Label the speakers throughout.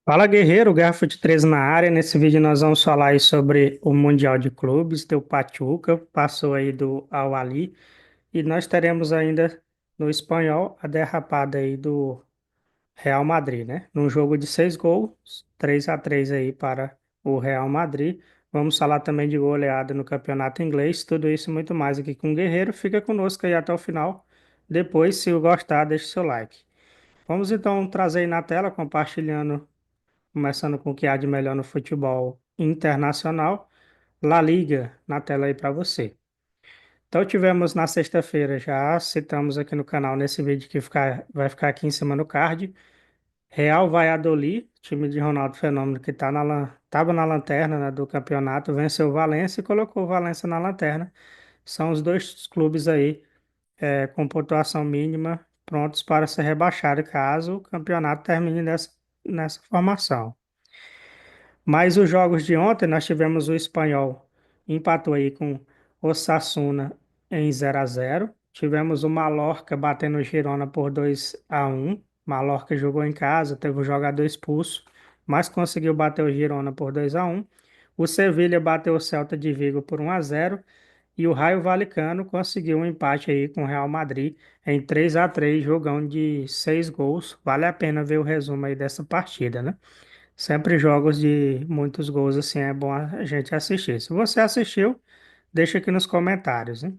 Speaker 1: Fala guerreiro, Guerra Fute 13 na área. Nesse vídeo nós vamos falar aí sobre o Mundial de Clubes, teu Pachuca, passou aí do Al Ahly e nós teremos ainda no espanhol a derrapada aí do Real Madrid, né? Num jogo de 6 gols, 3-3 aí para o Real Madrid. Vamos falar também de goleada no campeonato inglês, tudo isso e muito mais aqui com o Guerreiro. Fica conosco aí até o final. Depois, se gostar, deixe seu like. Vamos então trazer aí na tela, compartilhando. Começando com o que há de melhor no futebol internacional, La Liga, na tela aí para você. Então tivemos na sexta-feira, já citamos aqui no canal nesse vídeo vai ficar aqui em cima no card, Real Valladolid, time de Ronaldo Fenômeno que estava na lanterna, né, do campeonato, venceu o Valência e colocou o Valência na lanterna. São os dois clubes aí com pontuação mínima prontos para ser rebaixados caso o campeonato termine nessa formação. Mas os jogos de ontem, nós tivemos o Espanhol, empatou aí com o Osasuna em 0-0. Tivemos o Mallorca batendo o Girona por 2-1. Mallorca jogou em casa, teve um jogador expulso, mas conseguiu bater o Girona por 2-1. O Sevilha bateu o Celta de Vigo por 1-0. E o Raio Valecano conseguiu um empate aí com o Real Madrid em 3-3, jogão de 6 gols. Vale a pena ver o resumo aí dessa partida, né? Sempre jogos de muitos gols assim é bom a gente assistir. Se você assistiu, deixa aqui nos comentários, hein?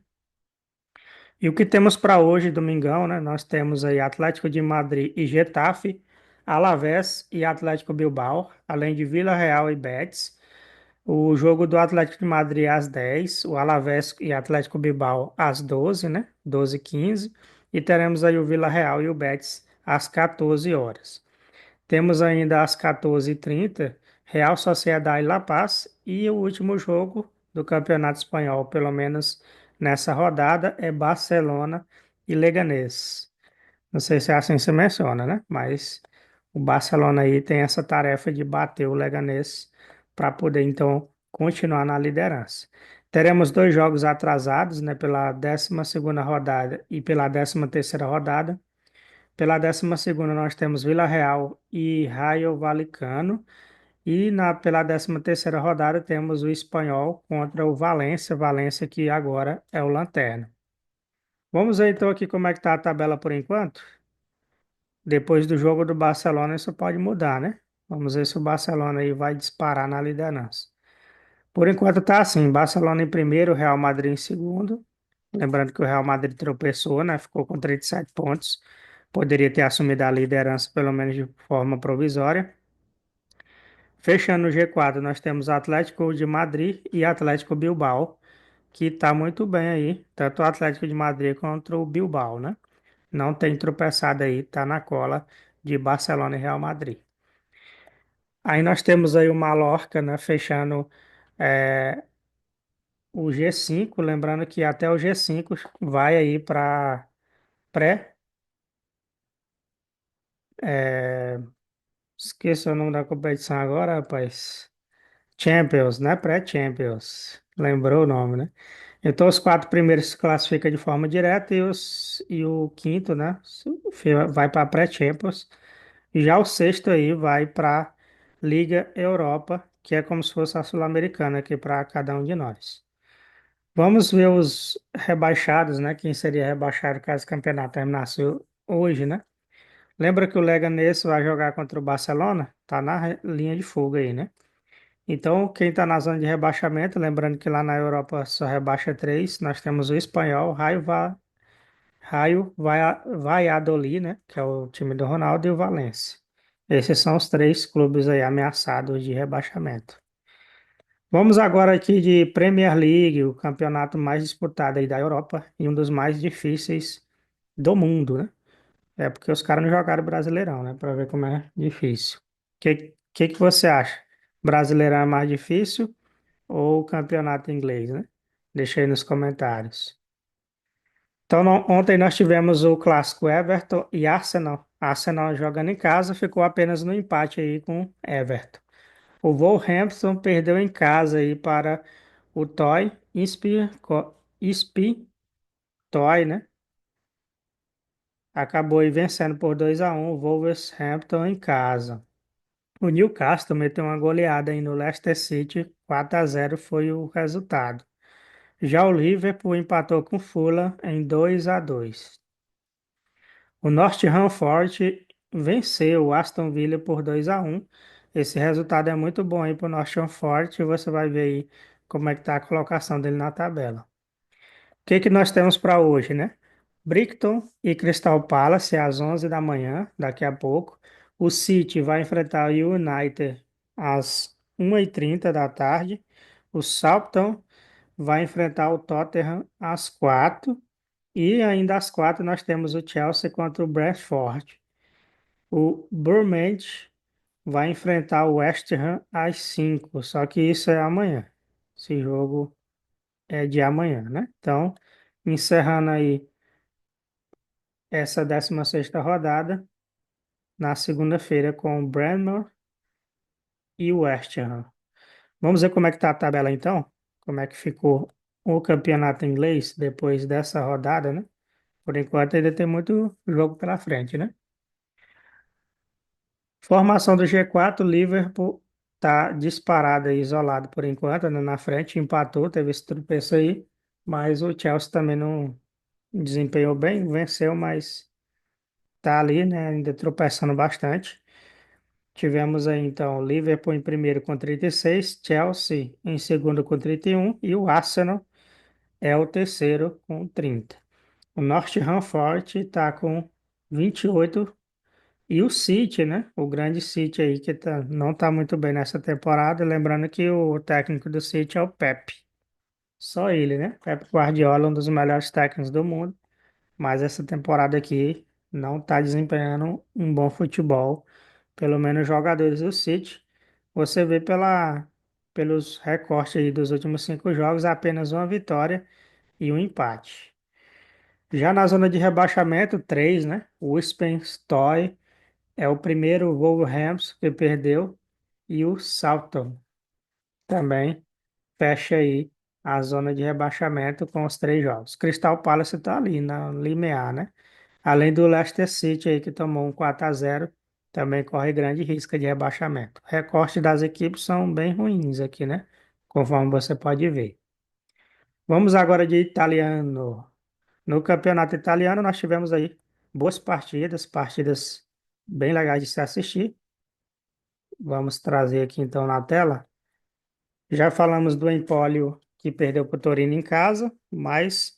Speaker 1: E o que temos para hoje, domingão, né? Nós temos aí Atlético de Madrid e Getafe, Alavés e Atlético Bilbao, além de Vila Real e Betis. O jogo do Atlético de Madrid às 10, o Alavés e Atlético Bilbao às 12, né? 12h15. E teremos aí o Vila Real e o Betis às 14 horas. Temos ainda às 14h30, Real Sociedade e La Paz. E o último jogo do Campeonato Espanhol, pelo menos nessa rodada, é Barcelona e Leganés. Não sei se assim se menciona, né? Mas o Barcelona aí tem essa tarefa de bater o Leganés para poder então continuar na liderança. Teremos dois jogos atrasados, né? Pela 12ª rodada e pela 13ª rodada. Pela 12ª nós temos Vila Real e Raio Valecano. E pela 13ª rodada temos o Espanhol contra o Valência. Valência que agora é o Lanterna. Vamos ver então aqui como é que está a tabela por enquanto. Depois do jogo do Barcelona isso pode mudar, né? Vamos ver se o Barcelona aí vai disparar na liderança. Por enquanto tá assim, Barcelona em primeiro, Real Madrid em segundo. Lembrando que o Real Madrid tropeçou, né? Ficou com 37 pontos. Poderia ter assumido a liderança, pelo menos de forma provisória. Fechando o G4, nós temos Atlético de Madrid e Atlético Bilbao, que está muito bem aí, tanto o Atlético de Madrid contra o Bilbao, né? Não tem tropeçado aí, tá na cola de Barcelona e Real Madrid. Aí nós temos aí o Mallorca, né? Fechando é, o G5, lembrando que até o G5 vai aí para pré. é, Esqueci o nome da competição agora, rapaz. Champions, né? Pré-Champions. Lembrou o nome, né? Então, os quatro primeiros se classificam de forma direta e o quinto, né? Vai para a pré-Champions. E já o sexto aí vai para Liga Europa, que é como se fosse a Sul-Americana aqui para cada um de nós. Vamos ver os rebaixados, né? Quem seria rebaixado caso o campeonato terminasse hoje, né? Lembra que o Leganés vai jogar contra o Barcelona? Tá na linha de fuga aí, né? Então, quem está na zona de rebaixamento, lembrando que lá na Europa só rebaixa três, nós temos o Espanhol, Valladolid, né, que é o time do Ronaldo, e o Valência. Esses são os três clubes aí ameaçados de rebaixamento. Vamos agora aqui de Premier League, o campeonato mais disputado aí da Europa e um dos mais difíceis do mundo, né? É porque os caras não jogaram Brasileirão, né, para ver como é difícil. Que você acha? Brasileirão é mais difícil ou o campeonato inglês, né? Deixa aí nos comentários. Então, ontem nós tivemos o clássico Everton e Arsenal. Arsenal jogando em casa ficou apenas no empate aí com Everton. O Wolverhampton perdeu em casa aí para o Toy, né? Acabou aí vencendo por 2-1 o Wolverhampton em casa. O Newcastle meteu uma goleada aí no Leicester City, 4-0 foi o resultado. Já o Liverpool empatou com o Fulham em 2-2. O Nottingham Forest venceu o Aston Villa por 2-1. Esse resultado é muito bom aí para o Nottingham Forest. Você vai ver aí como é que tá a colocação dele na tabela. O que que nós temos para hoje, né? Brighton e Crystal Palace às 11 da manhã, daqui a pouco. O City vai enfrentar o United às 1h30 da tarde. O Southampton vai enfrentar o Tottenham às 4. E ainda às 4 nós temos o Chelsea contra o Brentford. O Bournemouth vai enfrentar o West Ham às 5. Só que isso é amanhã. Esse jogo é de amanhã, né? Então, encerrando aí essa 16ª rodada, na segunda-feira com o Brentford e o West Ham. Vamos ver como é que tá a tabela então? Como é que ficou o campeonato inglês depois dessa rodada, né? Por enquanto ainda tem muito jogo pela frente, né? Formação do G4, Liverpool tá disparado aí, isolado por enquanto, né? Na frente, empatou, teve esse tropeço aí, mas o Chelsea também não desempenhou bem, venceu, mas tá ali, né? Ainda tropeçando bastante. Tivemos aí então Liverpool em primeiro com 36, Chelsea em segundo com 31 e o Arsenal é o terceiro com 30. O Nottingham Forest está com 28 e o City, né? O grande City aí que não está muito bem nessa temporada. Lembrando que o técnico do City é o Pep. Só ele, né? Pep Guardiola, um dos melhores técnicos do mundo. Mas essa temporada aqui não está desempenhando um bom futebol. Pelo menos os jogadores do City. Você vê pelos recortes aí dos últimos 5 jogos, apenas uma vitória e um empate. Já na zona de rebaixamento, três, né? O Upenstorm é o primeiro, o Wolverhampton que perdeu e o Southampton também fecha aí a zona de rebaixamento com os 3 jogos. Crystal Palace está ali na limiar, né? Além do Leicester City aí que tomou um 4-0, também corre grande risco de rebaixamento. Recorte das equipes são bem ruins aqui, né? Conforme você pode ver. Vamos agora de italiano. No campeonato italiano nós tivemos aí boas partidas, partidas bem legais de se assistir. Vamos trazer aqui então na tela. Já falamos do Empólio que perdeu para o Torino em casa, mas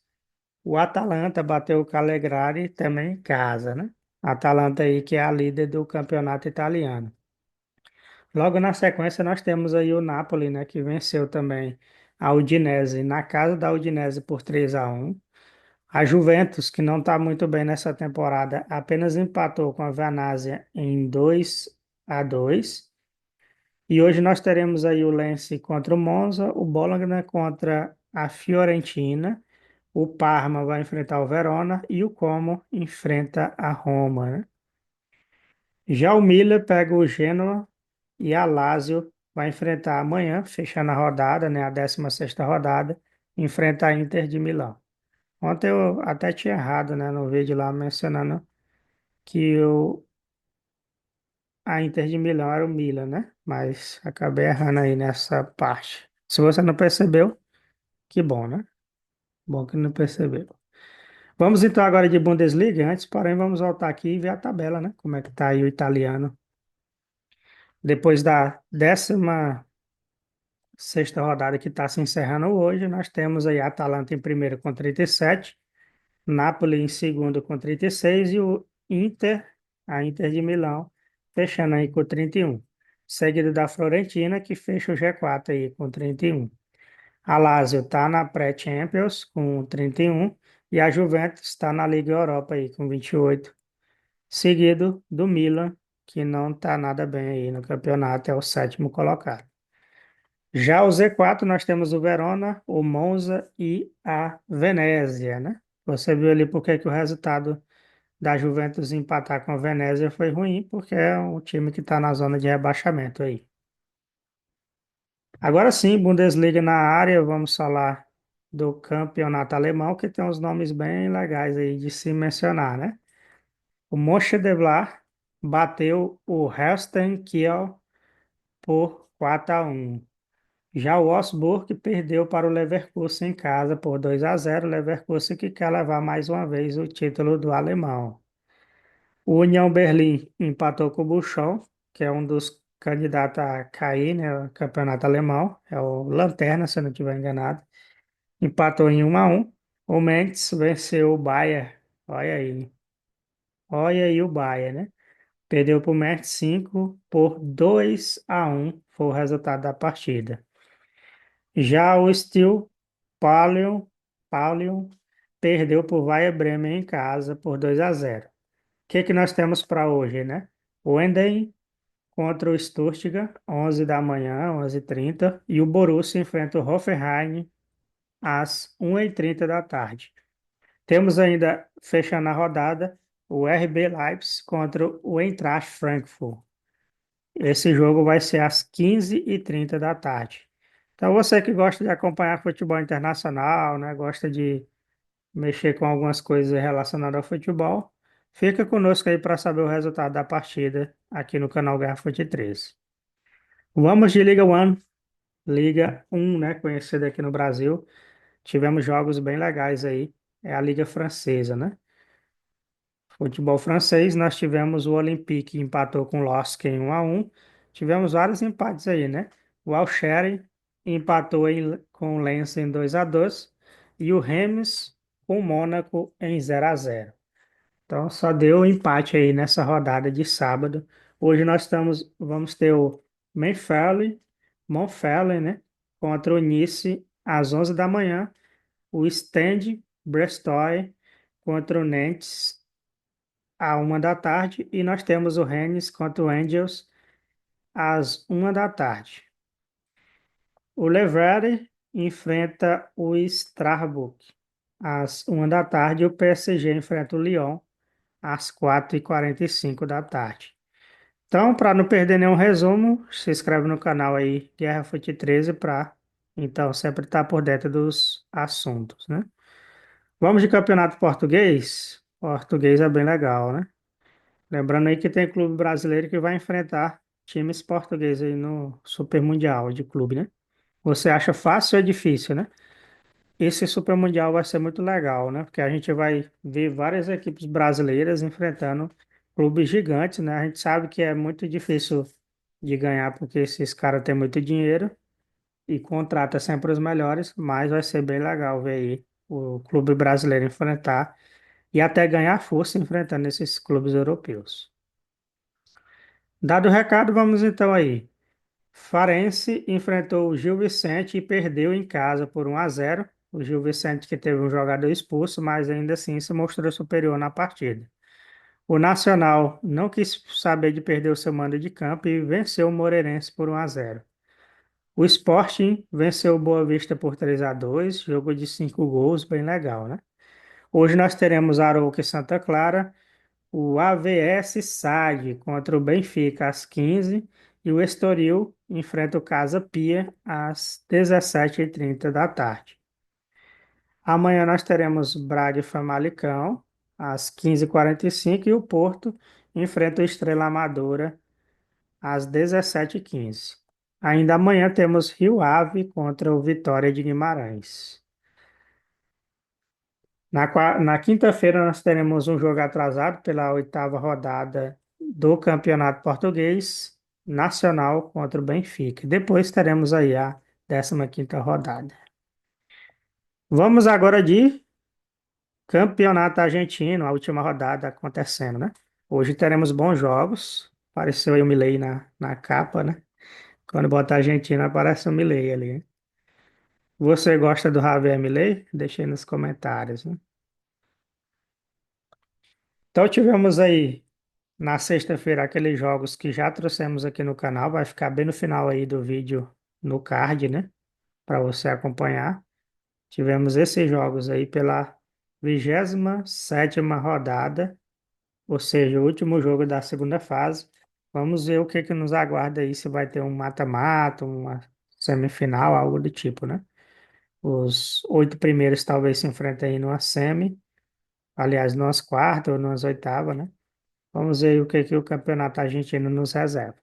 Speaker 1: o Atalanta bateu o Cagliari também em casa, né? Atalanta aí que é a líder do campeonato italiano. Logo na sequência nós temos aí o Napoli, né, que venceu também a Udinese na casa da Udinese por 3-1. A Juventus, que não está muito bem nessa temporada, apenas empatou com a Venezia em 2-2. E hoje nós teremos aí o Lens contra o Monza, o Bologna contra a Fiorentina, o Parma vai enfrentar o Verona e o Como enfrenta a Roma, né? Já o Milan pega o Genoa e a Lazio vai enfrentar amanhã, fechando a rodada, né, a 16ª rodada, enfrenta a Inter de Milão. Ontem eu até tinha errado, né, no vídeo lá mencionando que a Inter de Milão era o Milan, né? Mas acabei errando aí nessa parte. Se você não percebeu, que bom, né? Bom que não percebeu. Vamos então agora de Bundesliga. Antes, porém, vamos voltar aqui e ver a tabela, né? Como é que tá aí o italiano. Depois da 16ª rodada que está se encerrando hoje, nós temos aí a Atalanta em primeiro com 37, Napoli em segundo com 36 e o Inter, a Inter de Milão, fechando aí com 31. Seguido da Fiorentina, que fecha o G4 aí com 31. A Lazio está na pré-Champions com 31 e a Juventus está na Liga Europa aí com 28. Seguido do Milan, que não está nada bem aí no campeonato, é o sétimo colocado. Já o Z4 nós temos o Verona, o Monza e a Venezia, né? Você viu ali porque que o resultado da Juventus empatar com a Venezia foi ruim, porque é um time que está na zona de rebaixamento aí. Agora sim, Bundesliga na área, vamos falar do campeonato alemão, que tem uns nomes bem legais aí de se mencionar, né? O Mönchengladbach bateu o Holstein Kiel por 4-1. Já o Wolfsburg perdeu para o Leverkusen em casa por 2-0. O Leverkusen que quer levar mais uma vez o título do alemão. O União Berlim empatou com o Buchon, que é um dos candidatos a cair, né, no campeonato alemão. É o Lanterna, se eu não estiver enganado. Empatou em 1-1. O Mainz venceu o Bayern. Olha aí. Olha aí o Bayern, né? Perdeu para o Mainz 5 por 2-1. Foi o resultado da partida. Já o Steel Palion perdeu para o Werder Bremen em casa por 2-0. O que nós temos para hoje, né? O Eindhoven contra o Stuttgart, 11 da manhã, 11h30, e o Borussia enfrenta o Hoffenheim às 1h30 da tarde. Temos ainda, fechando a rodada, o RB Leipzig contra o Eintracht Frankfurt. Esse jogo vai ser às 15h30 da tarde. Então, você que gosta de acompanhar futebol internacional, né, gosta de mexer com algumas coisas relacionadas ao futebol, fica conosco aí para saber o resultado da partida aqui no canal Guerra Fute 13. Vamos de Liga One, Liga 1, né, conhecida aqui no Brasil. Tivemos jogos bem legais aí. É a Liga Francesa, né? Futebol francês, nós tivemos o Olympique que empatou com o LOSC em 1-1. Tivemos vários empates aí, né? O Auxerre empatou com o Lens em 2-2 e o Reims com o Mônaco em 0-0. Então só deu empate aí nessa rodada de sábado. Hoje vamos ter o Montpellier, né? Contra o Nice às 11 da manhã. O Stade Brestois contra o Nantes à 1 da tarde, e nós temos o Rennes contra o Angels às 1 da tarde. O Levante enfrenta o Strasbourg às 1 da tarde, e o PSG enfrenta o Lyon às 4h45 da tarde. Então, para não perder nenhum resumo, se inscreve no canal aí, Guerra Fute 13, para então sempre estar por dentro dos assuntos, né? Vamos de campeonato português? Português é bem legal, né? Lembrando aí que tem clube brasileiro que vai enfrentar times portugueses aí no Super Mundial de clube, né? Você acha fácil ou é difícil, né? Esse Super Mundial vai ser muito legal, né? Porque a gente vai ver várias equipes brasileiras enfrentando clubes gigantes, né? A gente sabe que é muito difícil de ganhar porque esses caras têm muito dinheiro e contrata sempre os melhores, mas vai ser bem legal ver aí o clube brasileiro enfrentar e até ganhar força enfrentando esses clubes europeus. Dado o recado, vamos então aí. Farense enfrentou o Gil Vicente e perdeu em casa por 1-0. O Gil Vicente que teve um jogador expulso, mas ainda assim se mostrou superior na partida. O Nacional não quis saber de perder o seu mando de campo e venceu o Moreirense por 1-0. O Sporting venceu o Boa Vista por 3-2, jogo de 5 gols, bem legal, né? Hoje nós teremos Arouca e Santa Clara, o AVS SAD contra o Benfica às 15h e o Estoril enfrenta o Casa Pia às 17h30 da tarde. Amanhã nós teremos Braga e Famalicão às 15h45 e o Porto enfrenta o Estrela Amadora às 17h15. Ainda amanhã temos Rio Ave contra o Vitória de Guimarães. Na quinta-feira, nós teremos um jogo atrasado pela oitava rodada do Campeonato Português Nacional contra o Benfica. Depois teremos aí a 15ª rodada. Vamos agora de Campeonato Argentino, a última rodada acontecendo, né? Hoje teremos bons jogos. Apareceu aí o Milei na capa, né? Quando bota Argentina, aparece o Milei ali, né? Você gosta do Javier Milei? Deixa aí nos comentários, né? Então tivemos aí na sexta-feira aqueles jogos que já trouxemos aqui no canal, vai ficar bem no final aí do vídeo no card, né? Para você acompanhar. Tivemos esses jogos aí pela 27ª rodada, ou seja, o último jogo da segunda fase. Vamos ver o que que nos aguarda aí, se vai ter um mata-mata, uma semifinal, algo do tipo, né? Os 8 primeiros talvez se enfrentem aí numa semi, aliás, numas quartas ou numas oitavas, né? Vamos ver o que que o campeonato argentino nos reserva.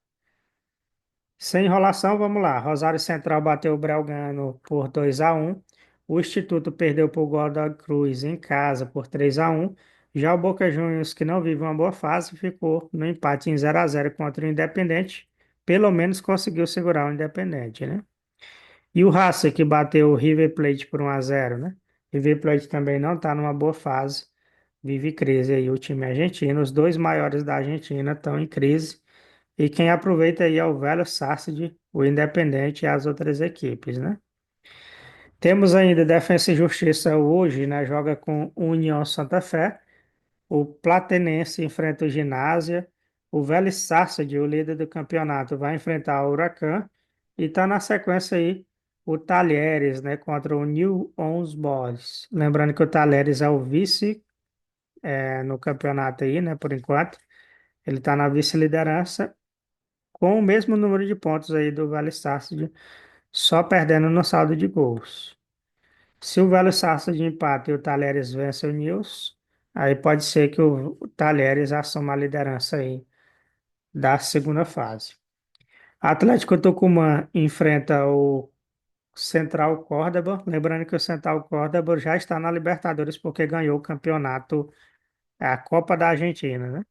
Speaker 1: Sem enrolação, vamos lá. Rosário Central bateu o Bragantino por 2-1. O Instituto perdeu para o Godoy Cruz em casa por 3-1. Já o Boca Juniors, que não vive uma boa fase, ficou no empate em 0-0 contra o Independente. Pelo menos conseguiu segurar o Independente, né? E o Racing, que bateu o River Plate por 1-0, né? River Plate também não está numa boa fase. Vive crise aí o time argentino. Os dois maiores da Argentina estão em crise. E quem aproveita aí é o Velho Sarsfield, o Independente e as outras equipes, né? Temos ainda Defensa e Justiça hoje, né? Joga com União Santa Fé. O Platense enfrenta o Ginásia. O Velho Sarsfield, o líder do campeonato, vai enfrentar o Huracan. E tá na sequência aí o Talheres, né? Contra o New Old Boys. Lembrando que o Talheres é o vice no campeonato aí, né? Por enquanto. Ele tá na vice-liderança com o mesmo número de pontos aí do Vélez Sarsfield, só perdendo no saldo de gols. Se o Vélez Sarsfield empata e o Talheres vence o Nils, aí pode ser que o Talheres assuma a liderança aí da segunda fase. Atlético Tucumã enfrenta o Central Córdoba, lembrando que o Central Córdoba já está na Libertadores porque ganhou o campeonato, a Copa da Argentina, né?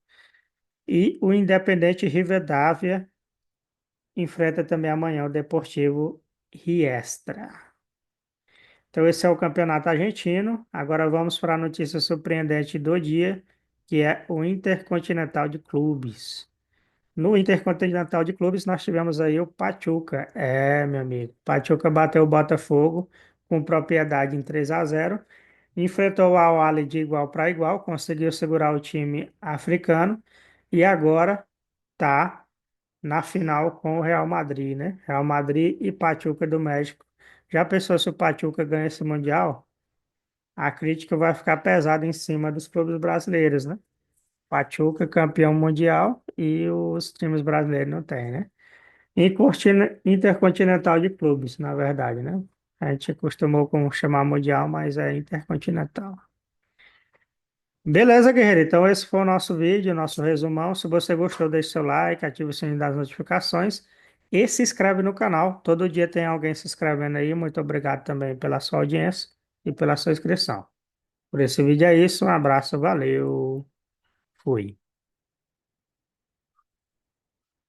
Speaker 1: E o Independente Rivadavia enfrenta também amanhã o Deportivo Riestra. Então, esse é o campeonato argentino. Agora vamos para a notícia surpreendente do dia, que é o Intercontinental de Clubes. No Intercontinental de Clubes, nós tivemos aí o Pachuca. Meu amigo. Pachuca bateu o Botafogo com propriedade em 3-0. Enfrentou o Al-Ahly de igual para igual, conseguiu segurar o time africano e agora tá na final com o Real Madrid, né? Real Madrid e Pachuca do México. Já pensou se o Pachuca ganha esse Mundial? A crítica vai ficar pesada em cima dos clubes brasileiros, né? Pachuca campeão mundial e os times brasileiros não têm, né? E Intercontinental de clubes, na verdade, né? A gente acostumou com chamar mundial, mas é intercontinental. Beleza, guerreiro. Então, esse foi o nosso vídeo, nosso resumão. Se você gostou, deixe seu like, ative o sininho das notificações e se inscreve no canal. Todo dia tem alguém se inscrevendo aí. Muito obrigado também pela sua audiência e pela sua inscrição. Por esse vídeo é isso. Um abraço, valeu, fui.